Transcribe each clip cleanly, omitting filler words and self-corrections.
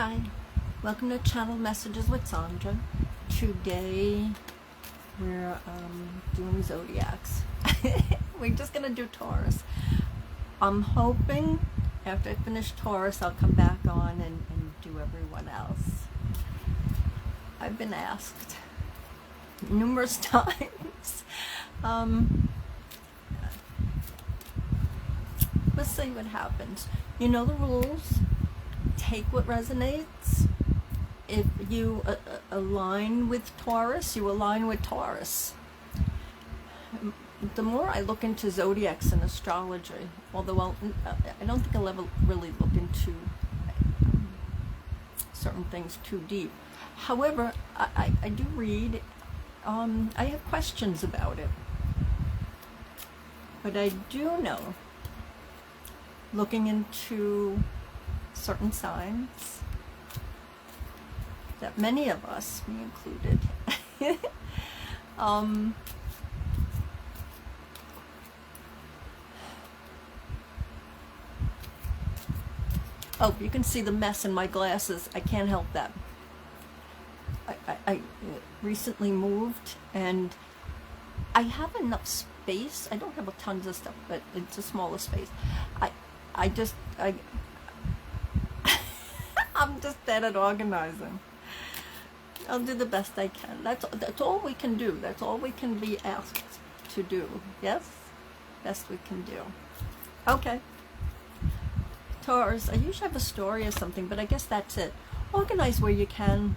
Hi, welcome to Channel Messages with Sandra. Today we're doing zodiacs. We're just gonna do Taurus. I'm hoping after I finish Taurus I'll come back on and do everyone else. I've been asked numerous times. Let's see what happens. You know the rules. Take what resonates. If you align with Taurus, you align with Taurus. The more I look into zodiacs and astrology, although I don't think I'll ever really look into certain things too deep. However, I do read. I have questions about it. But I do know, looking into certain signs, that many of us, me included, oh, you can see the mess in my glasses. I can't help that. I recently moved and I have enough space. I don't have a tons of stuff, but it's a smaller space. I'm just bad at organizing. I'll do the best I can. That's all we can do. That's all we can be asked to do. Yes? Best we can do. Okay. Taurus, I usually have a story or something, but I guess that's it. Organize where you can.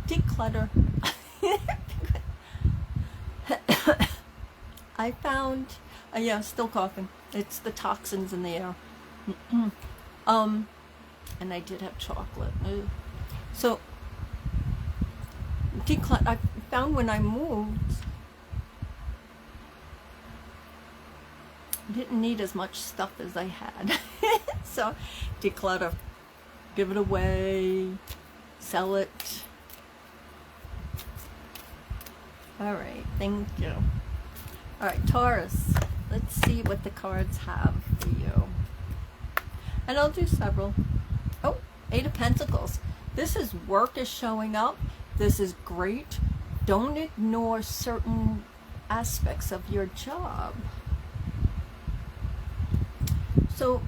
Declutter. I found, yeah, still coughing. It's the toxins in the air. And I did have chocolate. So, I found when I moved, I didn't need as much stuff as I had. So, declutter, give it away, sell it. All right, thank you. All right, Taurus, let's see what the cards have for you. And I'll do several. Oh, Eight of Pentacles. This is work is showing up. This is great. Don't ignore certain aspects of your job. So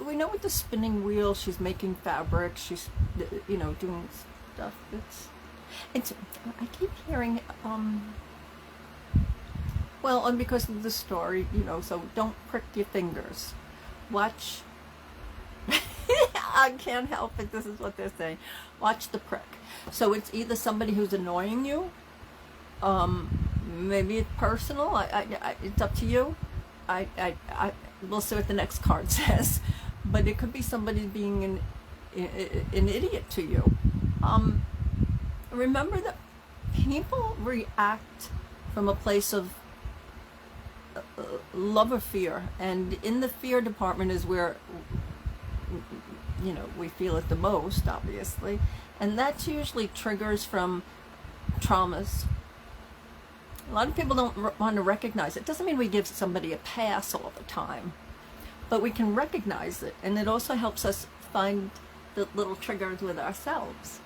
we know with the spinning wheel, she's making fabric. She's, doing stuff. It's. I keep hearing. Well, and because of the story, so don't prick your fingers. Watch. I can't help it. This is what they're saying. Watch the prick. So it's either somebody who's annoying you. Maybe it's personal. It's up to you. We'll see what the next card says. But it could be somebody being an idiot to you. Remember that people react from a place of love or fear, and in the fear department is where we feel it the most, obviously, and that's usually triggers from traumas. A lot of people don't want to recognize it. Doesn't mean we give somebody a pass all the time, but we can recognize it, and it also helps us find the little triggers with ourselves.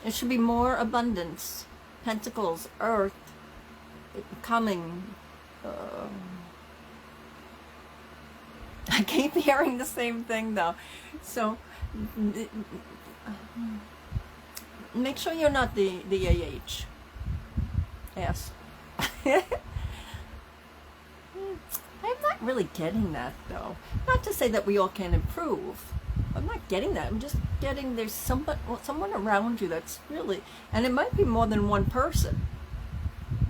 It should be more abundance, pentacles, earth, coming. I keep hearing the same thing though. So make sure you're not the AH. Yes. I'm not really getting that though. Not to say that we all can improve. I'm not getting that. I'm just getting there's someone around you that's really, and it might be more than one person,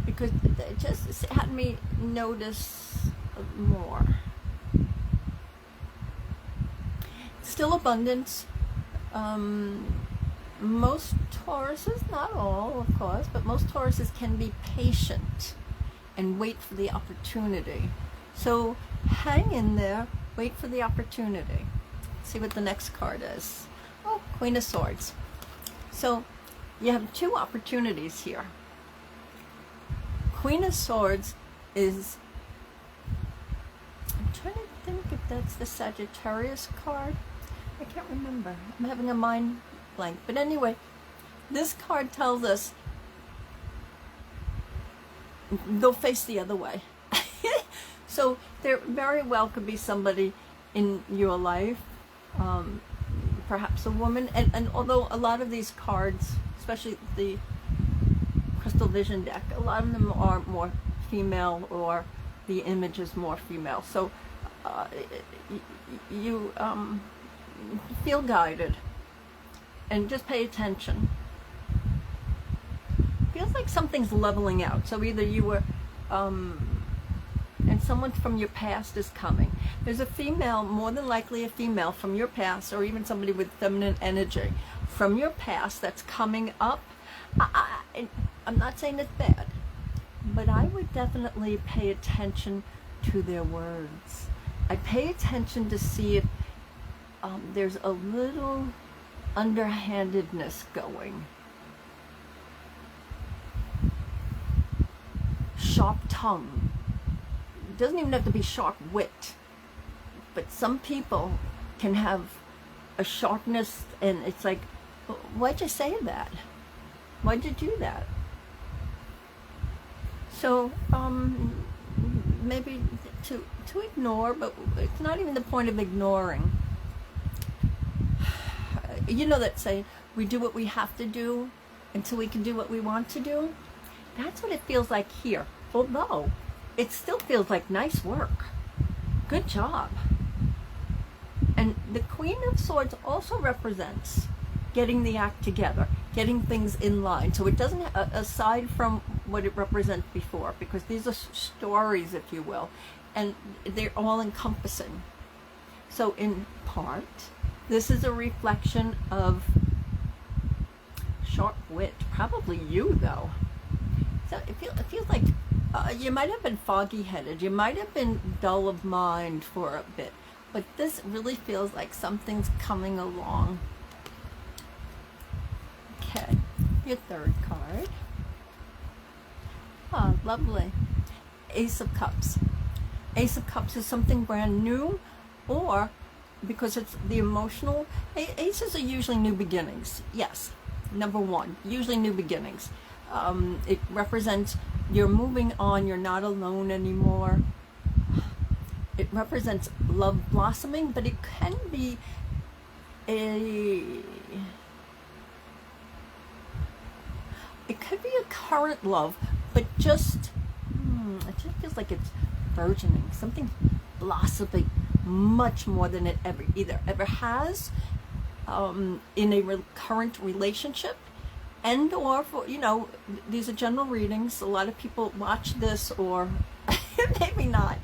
because it just had me notice more. Still abundance. Most Tauruses, not all of course, but most Tauruses can be patient and wait for the opportunity. So hang in there, wait for the opportunity. See what the next card is. Oh, Queen of Swords. So you have two opportunities here. Queen of Swords is trying to think if that's the Sagittarius card. I can't remember. I'm having a mind blank. But anyway, this card tells us go face the other way. So there very well could be somebody in your life, perhaps a woman, and although a lot of these cards, especially the Crystal Vision deck, a lot of them are more female, or the image is more female. So you feel guided and just pay attention. Feels like something's leveling out. So either you were and someone from your past is coming. There's a female, more than likely a female from your past, or even somebody with feminine energy from your past that's coming up. I'm not saying it's bad, but I would definitely pay attention to their words. I pay attention to see if there's a little underhandedness going. Sharp tongue. It doesn't even have to be sharp wit, but some people can have a sharpness, and it's like, why'd you say that? Why'd you do that? So maybe to ignore, but it's not even the point of ignoring. You know that saying, we do what we have to do until we can do what we want to do? That's what it feels like here. Although it still feels like nice work. Good job. And the Queen of Swords also represents getting the act together, getting things in line. So it doesn't, aside from what it represents before, because these are stories, if you will, and they're all encompassing. So in part, this is a reflection of sharp wit. Probably you, though. So it feels like you might have been foggy-headed. You might have been dull of mind for a bit. But this really feels like something's coming along. Okay, your third card. Oh, lovely. Ace of Cups. Ace of Cups is something brand new, or because it's the emotional. Aces are usually new beginnings. Yes, number one, usually new beginnings. It represents you're moving on, you're not alone anymore. It represents love blossoming, but it can be it could be a current love, but it just feels like it's burgeoning, something blossoming much more than it ever has in a current relationship. And or for, these are general readings. A lot of people watch this, or maybe not,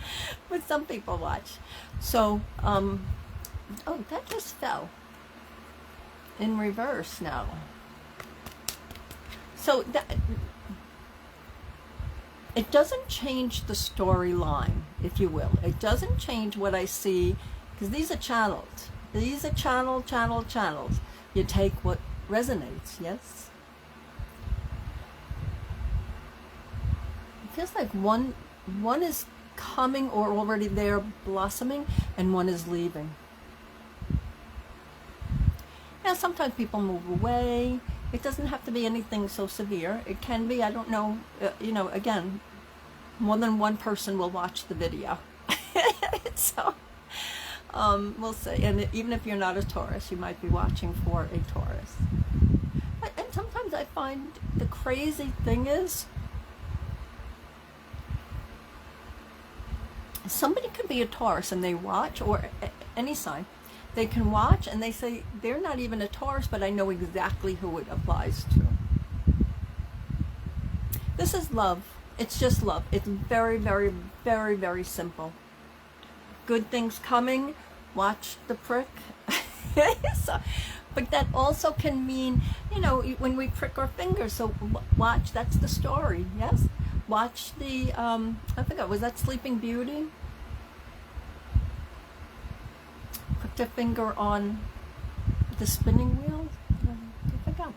but some people watch. So, oh, that just fell in reverse now. So that it doesn't change the storyline, if you will. It doesn't change what I see, because these are channeled. These are channels. You take what resonates, yes? It feels like one is coming or already there, blossoming, and one is leaving. Now, sometimes people move away. It doesn't have to be anything so severe. It can be, I don't know, again, more than one person will watch the video. So, we'll see. And even if you're not a Taurus, you might be watching for a Taurus. And sometimes I find the crazy thing is, somebody could be a Taurus and they watch, or any sign. They can watch and they say, they're not even a Taurus, but I know exactly who it applies to. This is love. It's just love. It's very, very, very, very simple. Good things coming. Watch the prick. So, but that also can mean, when we prick our fingers. So watch, that's the story, yes? Watch the, I forgot, was that Sleeping Beauty? Put their finger on the spinning wheel? I forgot.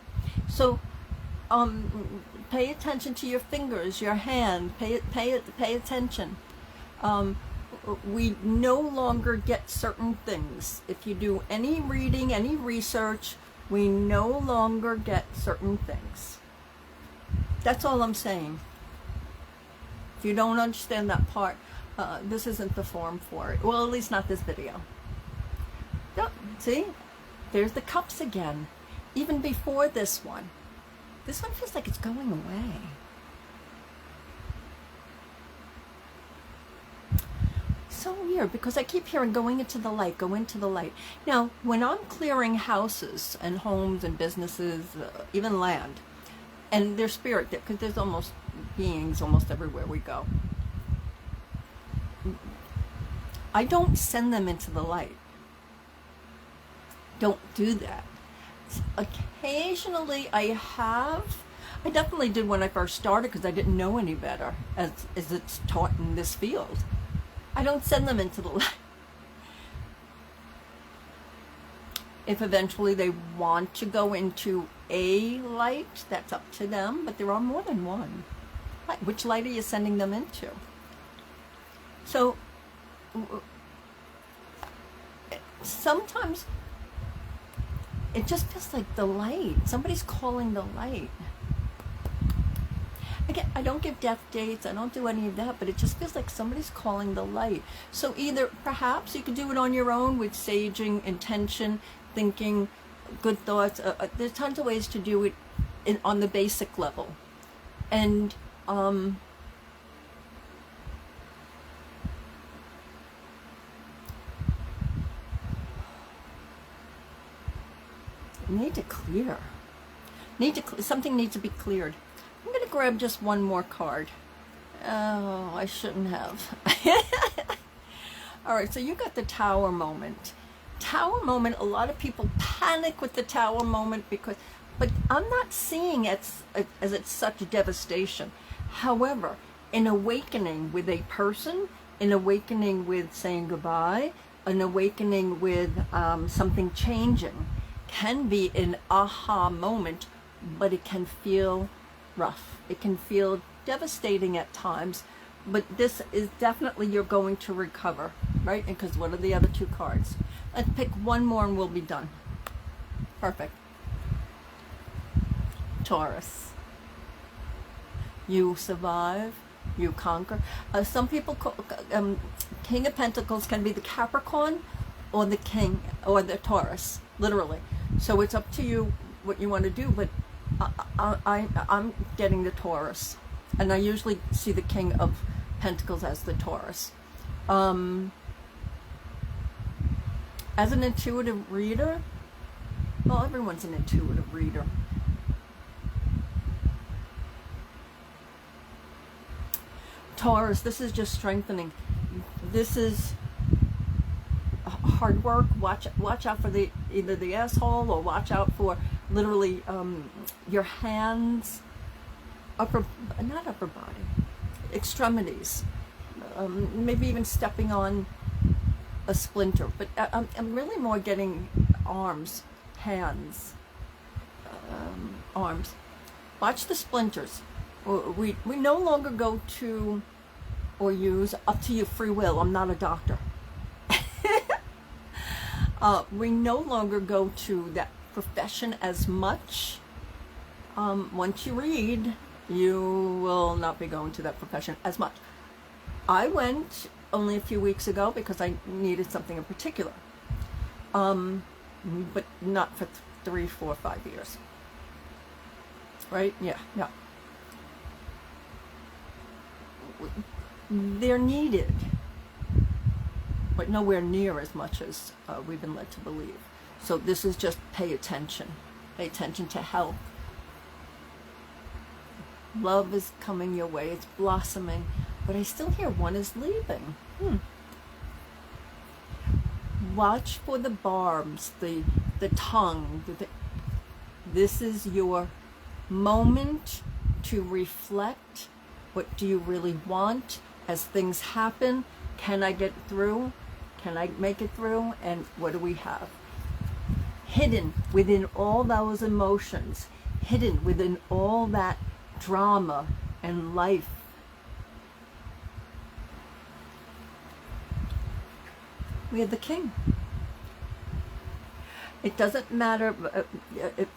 So, pay attention to your fingers, your hand. Pay attention. We no longer get certain things. If you do any reading, any research, we no longer get certain things. That's all I'm saying. If you don't understand that part, this isn't the forum for it. Well, at least not this video. Yep, see? There's the cups again. Even before this one. This one feels like it's going away. So weird, because I keep hearing going into the light, go into the light. Now, when I'm clearing houses and homes and businesses, even land, and there's spirit there, because there's almost beings almost everywhere we go, I don't send them into the light. Don't do that. Occasionally I definitely did when I first started, because I didn't know any better, as it's taught in this field. I don't send them into the light. If eventually they want to go into a light, that's up to them, but there are more than one. Which light are you sending them into? So sometimes it just feels like the light. Somebody's calling the light. Again, I don't give death dates, I don't do any of that, but it just feels like somebody's calling the light. So either, perhaps you could do it on your own with saging, intention, thinking, good thoughts. There's tons of ways to do it on the basic level. And need to clear. Something needs to be cleared. I'm going to grab just one more card. Oh, I shouldn't have. All right, so you got the Tower moment. Tower moment, a lot of people panic with the Tower moment but I'm not seeing it as it's such devastation. However, an awakening with a person, an awakening with saying goodbye, an awakening with something changing can be an aha moment, but it can feel rough. It can feel devastating at times, but this is definitely, you're going to recover, right? Because what are the other two cards? Let's pick one more and we'll be done. Perfect. Taurus. You survive, you conquer. Some people call, King of Pentacles can be the Capricorn or the King or the Taurus, literally. So it's up to you what you want to do, but I'm getting the Taurus, and I usually see the King of Pentacles as the Taurus. As an intuitive reader, well, everyone's an intuitive reader. Taurus, this is just strengthening. This is hard work. Watch out for either the asshole, or watch out for literally your hands, not upper body, extremities, maybe even stepping on a splinter. But I'm really more getting arms, hands, arms. Watch the splinters. We no longer go to or use, up to you, free will. I'm not a doctor. We no longer go to that profession as much. Once you read, you will not be going to that profession as much. I went only a few weeks ago because I needed something in particular, but not for 3, 4, 5 years. Right? Yeah. They're needed, but nowhere near as much as we've been led to believe. So this is just pay attention to help. Love is coming your way, it's blossoming, but I still hear one is leaving. Watch for the barbs, the tongue. This is your moment to reflect. What do you really want as things happen? Can I get through? Can I make it through? And what do we have? Hidden within all those emotions, hidden within all that drama and life, We are the king. It doesn't matter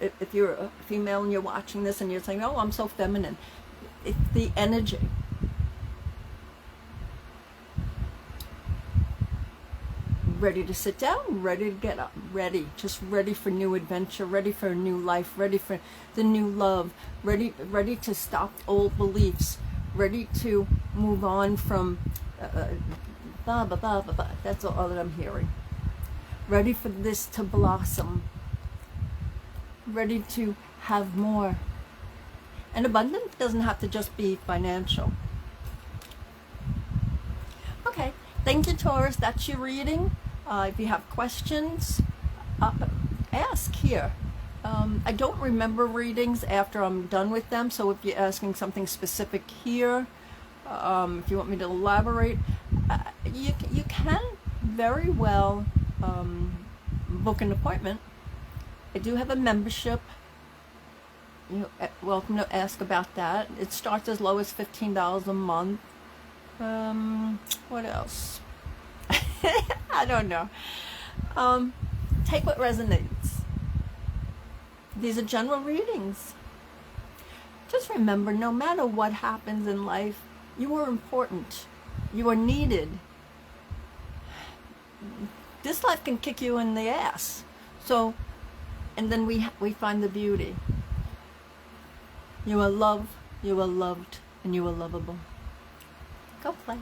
if you're a female and you're watching this and you're saying, oh, I'm so feminine. It's the energy. Ready to sit down, ready to get up, just ready for new adventure, ready for a new life, ready for the new love, ready to stop old beliefs, ready to move on from blah, blah, blah, blah, blah. That's all that I'm hearing. Ready for this to blossom, ready to have more. And abundance doesn't have to just be financial. Okay, thank you, Taurus. That's your reading. If you have questions, ask here. I don't remember readings after I'm done with them, so if you're asking something specific here, if you want me to elaborate, you can very well book an appointment. I do have a membership. You're welcome to ask about that. It starts as low as $15 a month. What else? I don't know. Take what resonates. These are general readings. Just remember, no matter what happens in life, you are important. You are needed. This life can kick you in the ass. So, and then we find the beauty. You are loved, you are loved, and you are lovable. Go play.